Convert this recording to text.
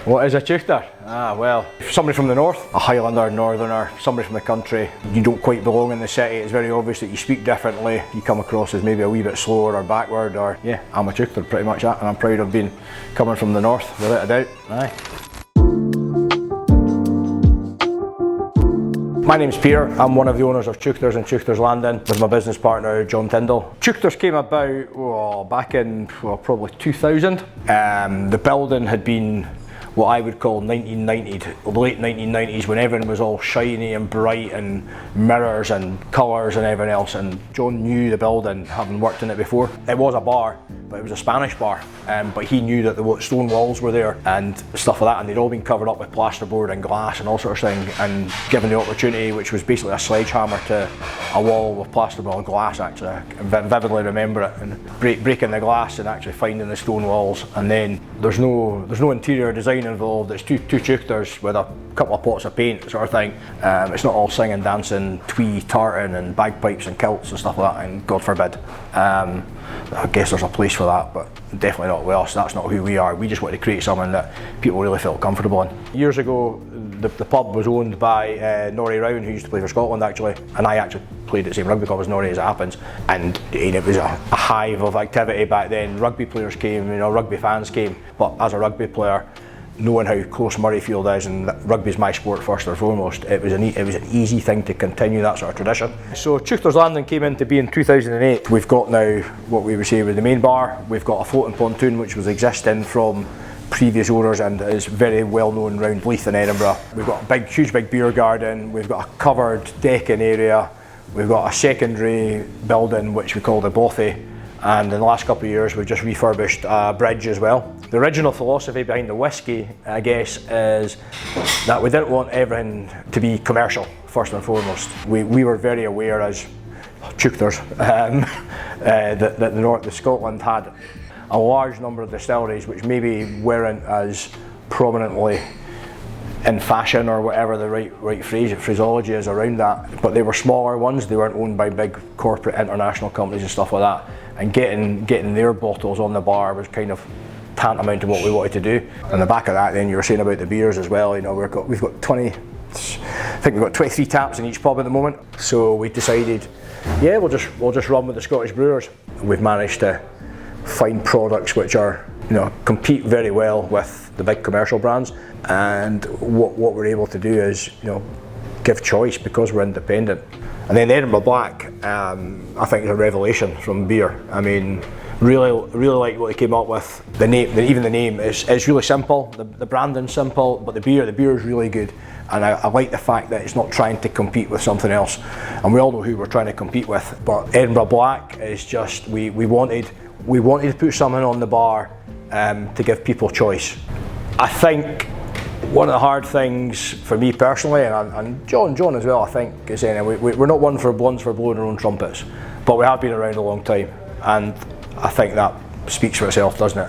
What is a Teuchter? Well, somebody from the north, a Highlander, northerner, somebody from the country. You don't quite belong in the city. It's very obvious that you speak differently. You come across as maybe a wee bit slower or backward, or yeah, I'm a Teuchter, pretty much that, and I'm proud of being coming from the north, without a doubt. Aye. My name's Peter. I'm one of the owners of Teuchters and Teuchters Landing with my business partner John Tyndall. Teuchters came about back in probably 2000. The building had been what I would call 1990s, late 1990s, when everything was all shiny and bright and mirrors and colours and everything else, and John knew the building, having worked in it before. It was a bar, but it was a Spanish bar, but he knew that the stone walls were there and stuff like that, and they'd all been covered up with plasterboard and glass and all sorts of things, and given the opportunity, which was basically a sledgehammer to a wall with plasterboard glass, actually, I vividly remember it, and breaking the glass and actually finding the stone walls. And then there's no interior design involved. It's two Teuchters with a couple of pots of paint, sort of thing. It's not all singing, dancing, twee, tartan and bagpipes and kilts and stuff like that, and God forbid. I guess there's a place for that, but definitely not with us. That's not who we are. We just want to create something that people really felt comfortable in. Years ago, the pub was owned by Norrie Rowan, who used to play for Scotland actually, and I actually played at the same rugby club as Norrie, as it happens, and it was a hive of activity back then. Rugby players came, rugby fans came, but as a rugby player, knowing how close Murrayfield is, and rugby's my sport first and foremost, it was an easy thing to continue that sort of tradition. So Teuchters Landing came into being in 2008. We've got now what we would say with the main bar. We've got a floating pontoon which was existing from previous owners and is very well known around Leith in Edinburgh. We've got a huge big beer garden. We've got a covered decking area. We've got a secondary building which we call the Bothy, and in the last couple of years we've just refurbished a bridge as well. The original philosophy behind the whisky, I guess, is that we didn't want everything to be commercial, first and foremost. We were very aware as Teuchters that the north of Scotland had a large number of distilleries which maybe weren't as prominently in fashion, or whatever the right phraseology is around that, but they were smaller ones. They weren't owned by big corporate international companies and stuff like that, and getting their bottles on the bar was kind of tantamount to what we wanted to do. On the back of that, then, you were saying about the beers as well. We've got 20, I think we've got 23 taps in each pub at the moment. So we decided, yeah, we'll just run with the Scottish brewers. We've managed to find products which are, compete very well with the big commercial brands, and what we're able to do is, give choice because we're independent. And then the Edinburgh Black, I think, is a revelation from beer. I mean, really like what they came up with. The name, even the name, is really simple. The branding's simple, but the beer is really good. And I like the fact that it's not trying to compete with something else. And we all know who we're trying to compete with. But Edinburgh Black is just, we wanted to put something on the bar to give people choice. I think one of the hard things for me personally, and John as well, I think, is saying we're not one for blunts for blowing our own trumpets, but we have been around a long time, and I think that speaks for itself, doesn't it?